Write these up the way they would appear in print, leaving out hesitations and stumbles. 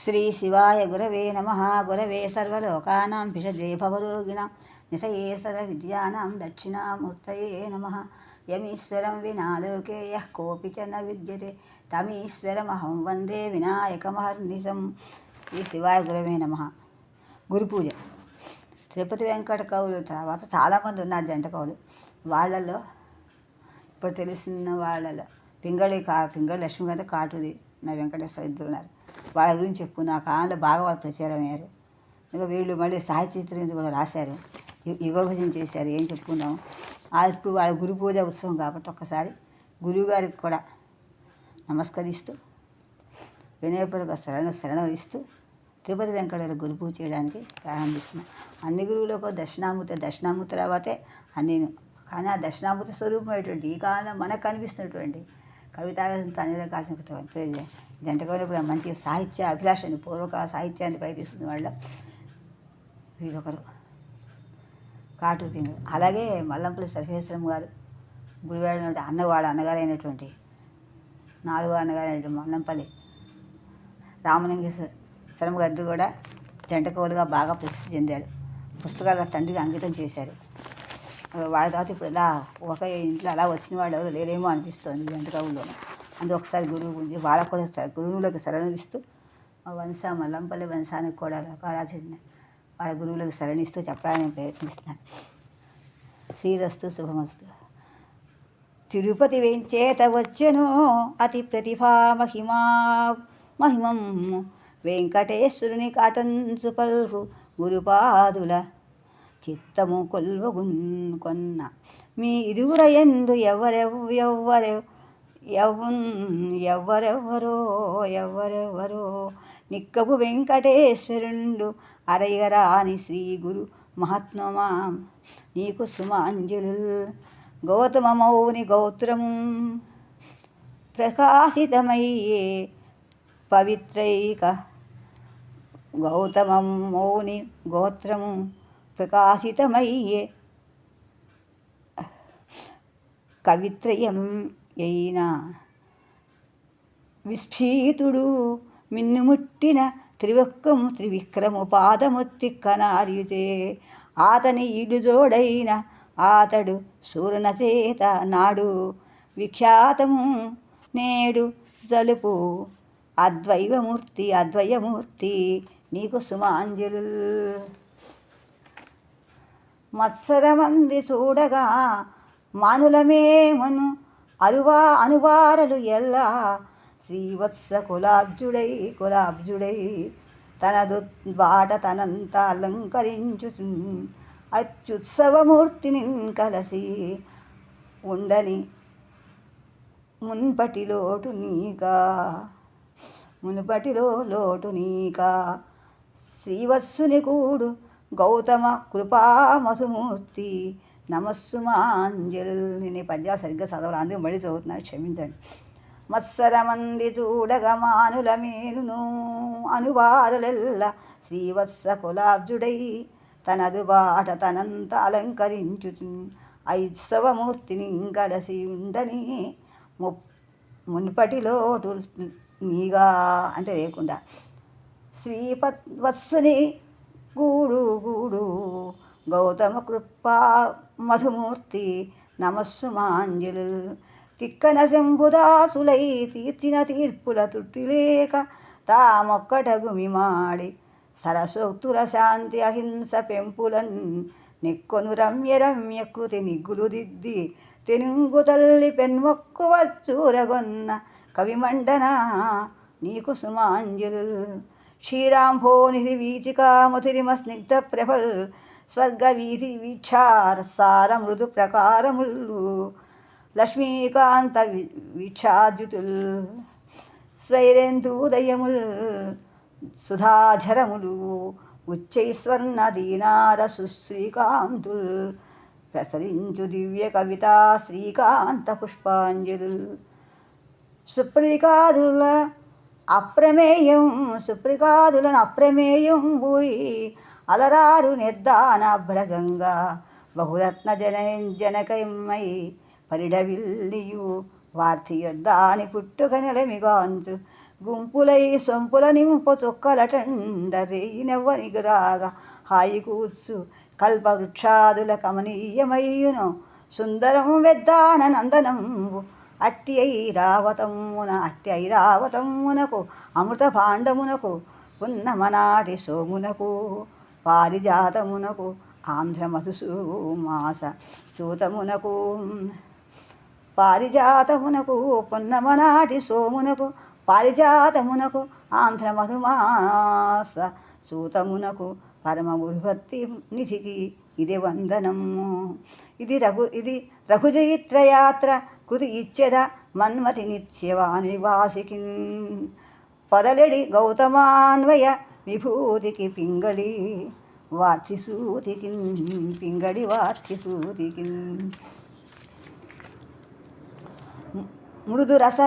శ్రీ శివాయ గురవే నమః. గురవే సర్వలోకానాం భిషజే భవరోగిణాం నిధయే సర్వవిద్యానాం దక్షిణామూర్తయే నమః. యమీశ్వరం వినా లోకే యః కోపి చ న విద్యతే తమీశ్వరమహం వందే వినాయకమహర్నిశం. శ్రీ శివాయ గురవే నమః. గురు పూజ. తిరుపతి వెంకట కవులు తర్వాత చాలామంది ఉన్నారు జంట కవులు. వాళ్ళల్లో ఇప్పుడు తెలిసిన వాళ్ళలో పింగళి లక్ష్మీకాంత కాటూరి నా వెంకటేశ్వర ఇద్దరు ఉన్నారు. వాళ్ళ గురించి చెప్పుకున్న ఆ కాలంలో బాగా వాళ్ళు ప్రచారం అయ్యారు. ఇంకా వీళ్ళు మళ్ళీ సాహిత్య చిత్రం కూడా రాశారు, యుగభజన చేశారు. ఏం చెప్పుకుందాం. ఇప్పుడు వాళ్ళ గురు పూజ ఉత్సవం కాబట్టి ఒక్కసారి గురువుగారికి కూడా నమస్కరిస్తూ వినయపూర్వక శరణం ఇస్తూ తిరుపతి వెంకటేశ్వర గురు పూజ చేయడానికి ప్రారంభిస్తున్నాం. అన్ని గురువులకు దక్షిణామూర్తి తర్వాతే అన్నీ. కానీ ఆ దక్షిణామూర్తి స్వరూపమైనటువంటి ఈ కాలంలో మనకు కనిపిస్తున్నటువంటి కవితావేశంతో అన్ని రకాల జంట కవులు మంచి సాహిత్య అభిలాషని పూర్వకాల సాహిత్యాన్ని పై తీసుకున్న వాళ్ళ వీరొకరు కాటూరి పింగళి. అలాగే మల్లంపల్లి సర్వేశ్వరం గారు గుడివాడ అన్నగారైనటువంటి 4వ అన్నగారైనటువంటి మల్లంపల్లి రామలింగేశ్వరం గారు కూడా జంట కవులుగా బాగా ప్రసిద్ధి చెందారు. పుస్తకాల తండ్రికి అంకితం చేశారు. వాళ్ళ తర్వాత ఇప్పుడు ఇలా ఒక ఇంట్లో అలా వచ్చిన వాళ్ళు ఎవరు లేరేమో అనిపిస్తుంది జంట కవుల్లోనే. అందులో ఒకసారి గురువు గురించి వాళ్ళకు కూడా గురువులకు శరణిస్తూ మల్లంపల్లి వంశానికి కూడా లోకారాధన వాళ్ళ గురువులకు శరణిస్తూ చెప్పడానికి ప్రయత్నిస్తున్నాను. శ్రీరస్తు శుభమస్తు. తిరుపతి వెంచేత వచ్చెను అతి ప్రతిభా మహిమం వెంకటేశ్వరుని కాటంచు పల్కు గురుపాదుల చిత్తము కొన్న మీ ఇరువుర ఎందు ఎవరెవరో నిక్కపు వెంకటేశ్వరుండు అరయరాని శ్రీ గురు మహాత్మమా నీకు సుమాంజలు. గౌతమ మౌని గోత్రము ప్రకాశితమయ్యే పవిత్రైక గౌతమ మౌని గోత్రము ప్రకాశితమయ్యే కవిత్రయం అయిన విస్ఫీతుడు మిన్నుముట్టిన త్రివిక్రము పాదముత్తి కనార్యుచే ఆతని ఇడుజోడైన ఆతడు సూర్ణ చేత నాడు విఖ్యాతము నేడు జలుపు అద్వయమూర్తి నీకు సుమాంజలు. మత్సరమంది చూడగా మానులమేమను అనువారలు ఎల్లా శ్రీవత్స కులాబ్జుడై తనదు బాట తనంత అలంకరించుచు అత్యుత్సవమూర్తిని కలసి ఉండని మున్పటిలో లోటు నీకా శ్రీవత్సుని కూడు గౌతమ కృపామధుమూర్తి నమస్సుమాంజలు. నేను ఈ పద్యాలు సరిగ్గా చదవాలి, అందుకు మళ్ళీ చదువుతున్నాను, క్షమించండి. మత్సరమంది చూడగా మానులమేను అనువారులెల్ల శ్రీవత్స కులాబ్జుడై తనదు బాట తనంత అలంకరించుచు ఐత్సవమూర్తిని కలసి ఉండని మున్పటిలోటు నీగా అంటే లేకుండా శ్రీవత్సుని గూడు గౌతమ కృపా మధుమూర్తి నమస్సుమాంజలు. తిక్కన శంభుదాసులై తీర్చిన తీర్పుల తుట్టిలేక తామొక్కటగుమిమాడి సరసోక్తుల శాంతి అహింస పెంపులన్ నెక్కొను రమ్య కృతి నిగ్గులు దిద్ది తెనుంగు తల్లి పెన్మొక్కు వచ్చూరగొన్న కవిమండన నీకు సుమాంజలు. క్షీరాంభోనిధి వీచికా మధురిమ స్నిగ్ధ ప్రభల్ స్వర్గవీధి వీక్షారసార మృదు ప్రకారములు లక్ష్మీకాంత వీక్షాద్యుతుల్ స్వైరేందూదయముల్ సుధాఝరములు ఉచ్చైస్వర్ణ దీనార సుశ్రీకాంతుల్ ప్రసరించు దివ్య కవిత శ్రీకాంత పుష్పాంజలు. సుప్రకాదులను అప్రమేయం భూయి అలరారు నిర్దానభ్రగంగా బహురత్న జనకమై పరిడవిల్లియు వార్తి యొద్దాని పుట్టుక నెలమిగాంచు గుంపులై సొంపుల నింపు చొక్కలటండ రేయినవ్వనిగురాగా హాయి కూర్చు కల్పవృక్షాదుల కమనీయమయ్యును సుందరం వెద్దాన నందనంబు అట్టి ఐరావతమునకు అమృత భాండమునకు పున్నమనాటి సోమునకు పారిజాతమునకు ఆంధ్ర మధుసూమాస సూతమునకు పారిజాతమునకు పున్నమనాటి సోమునకు పారిజాతమునకు ఆంధ్ర మధుమాస సూతమునకు పరమ గురుభక్తి నిధికి ఇది వందనము. ఇది రఘుజయిత్రయాత్ర కృతి ఇచ్చెద మన్మతి నిత్యవానివాసికిన్ పదలెడి గౌతమాన్వయ విభూతికి పింగళి వార్తిసూతికిన్ పింగళి వార్తిసూతికిన్ మృదురస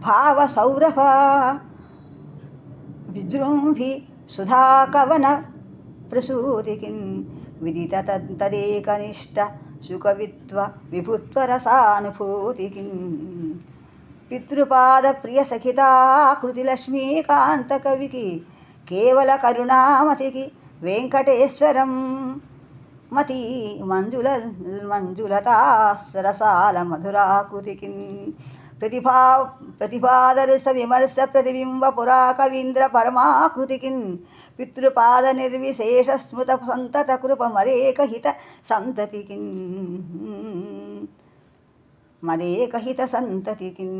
భావ సౌరభ విజృంభి సుధాకవన ప్రసూతికిన్ విదిత తదేకనిష్ట సుఖవిత్వ విభుత్వరసానుభూతికిన్ పితృపాద ప్రియ సఖితాకృతి లక్ష్మీకాంత కవికి కేవల కరుణామతికి వెంకటేశ్వరం మతి మంజులతాసరసాల మధురాకృతికిన్ ప్రతిపాదరస విమర్శ ప్రతిబింబ పురా కవీంద్ర పరమాకృతికిన్ పితృపాద నిర్విశేష స్మృత సంతత కృప మదేకహిత సంతతికిన్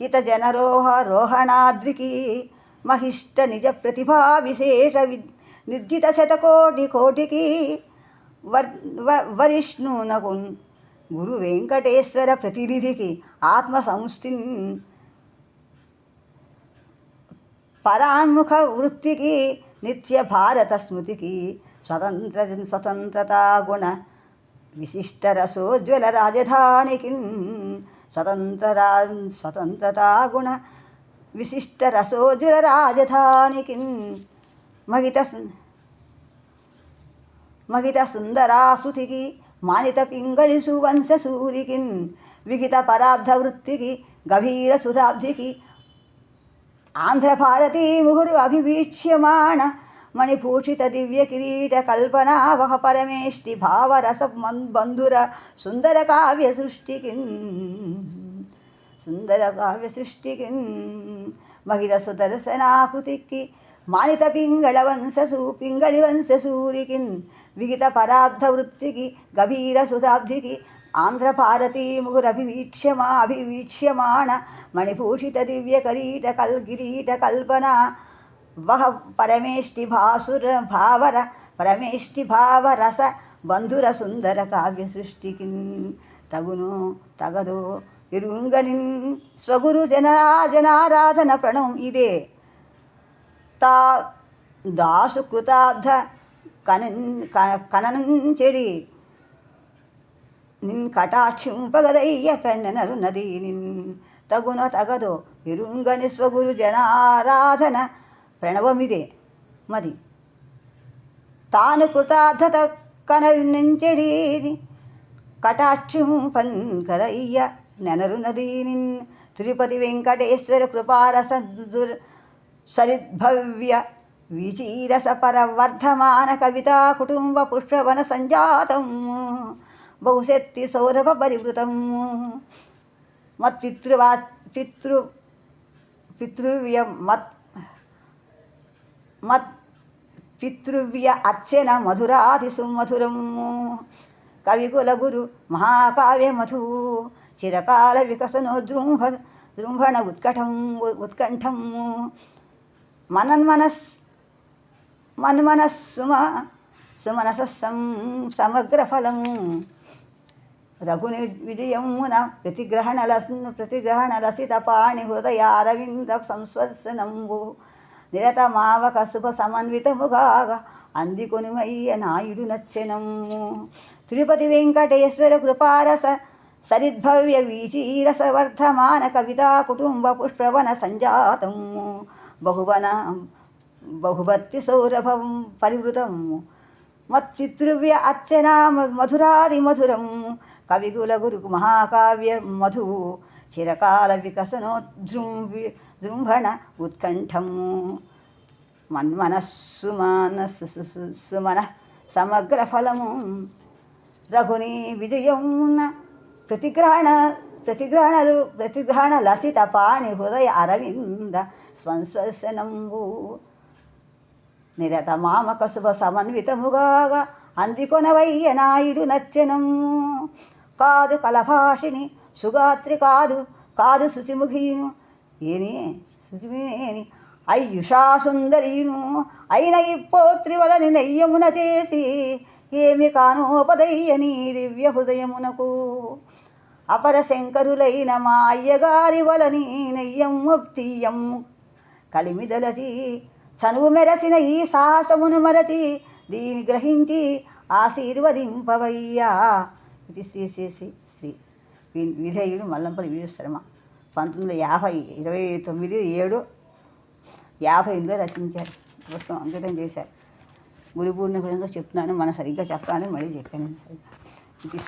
హిత జనరోహణాద్రికి మహిష్ట నిజ ప్రతిభా విశేష నిర్జిత శతకోటికి వరిష్ణునకు గురు వెంకటేశ్వర ప్రతినిధికి ఆత్మ సంస్థిన్ పరాన్ముఖ వృత్తికి నిత్య భారత స్మృతికి స్వతంత్రతా గుణ విశిష్ట రసోజ్వల రాజధానికి స్వతంత్రతా గుణ విశిష్ట రసోజ్వల రాజధానికి మహిత సుందరాకృతికి మానిత పింగళి సువంశ సూరికిన్ విహిత పరాబ్ధ వృత్తికి గభీర సుధాబ్ధికి ఆంధ్ర భారతీ ముహురు అభివీక్ష్యమాణ మణిభూషిత దివ్య కిరీట కల్పనావహ పరమేష్టి భావరస బంధుర సుందర కావ్య సృష్టికిన్ మహిత సుదర్శనాకృతికి మానిత పింగళి వంశ సూరికిన్ విహిత పరాబ్ధ వృత్తికి గభీర సుధాబ్ధికి ఆంధ్ర భారతీ ముహురభివీక్ష్యమాణ మణిభూషిత దివ్య కిరీట కల్పన వహ పరమేష్టి భావరస బంధుర సుందర కావ్య సృష్టికిన్ తగదో ఇరుంగనిన్ స్వగురు జనారాధన ప్రణవం ఇదే తా దాసు కృతాబ్ధ కననంచెడి నిన్ కటాక్షింపగదయ్య పెన్నెనరు నది నిన్ తగదో ఇరుంగని స్వగురు జనారాధన ప్రణవమిదే మది తాను కృతార్థత కననంచెడి కటాక్షింపన్ కదయ్య నెనరు నది నిన్ తిరుపతి వెంకటేశ్వర కృపారస సరిద్భవ్య విచీరస పరవర్ధమాన కవితా కుటుంబ పుష్పవన సంజాతం బహుశక్తి సౌరభ పరివృతం పితృవ్య అర్చన మధురాతి సుమధురం కవికుల గురు మహాకావ్య మధు చిరకాల వికసనో జృంభణ ఉత్కంఠం సుమనస సమగ్ర ఫలం రఘుని విజయమున ప్రతిగ్రహణ లసిత పాణి హృదయారవింద సంస్పర్శనంబు నిరతమావక శుభ సమన్వితముగాగా అందికొనుమయ్య నాయుడు నచ్చెనము తిరుపతి వెంకటేశ్వర కృపారస సరిద్భవ్య వీచీరస వర్ధమాన కవితా కుటుంబ పుష్పవన సంజాతము బహుభక్తి సౌరభం పరివృతం మత్పితృవ్య అర్చనా మధురాది మధురం కవికుల గురు మహాకావ్య మధు చిరకాల జృంభణ ఉత్కంఠం మన్మనస్సుమన సమగ్ర ఫలము రఘుని విజయమున ప్రతిగ్రహణ లసిత పాణి హృదయ అరవింద స్వంస్వశనంబు నిరత మామక శుభ సమన్వితముగాగా అందికొనవయ్య నాయుడు నచ్చనము కాదు కలభాషిణి సుగాత్రి కాదు శుచిముఖీను శుచిమేని అయ్యుషా సుందరీను అయిన ఇప్పోత్రి వలని నయ్యమున చేసి ఏమి కానోపదయ్యని దివ్య హృదయమునకు అపర శంకరులైన మా అయ్యగారి వలని నెయ్యము తీయం కలిమిదలచి చనువు మెరసిన ఈ సాహసమును మరచి దీని గ్రహించి ఆశీర్వదింపవయ్యా. ఇది శ్రీ విధేయుడు మల్లంపల్లి వీరశర్మ 1929/7/58 రచించారు. పుస్తకం అంకితం చేశారు. గురు పూర్ణిమ చెప్తున్నాను, మనం సరిగ్గా చెప్పాలని మళ్ళీ చెప్పాను. ఇది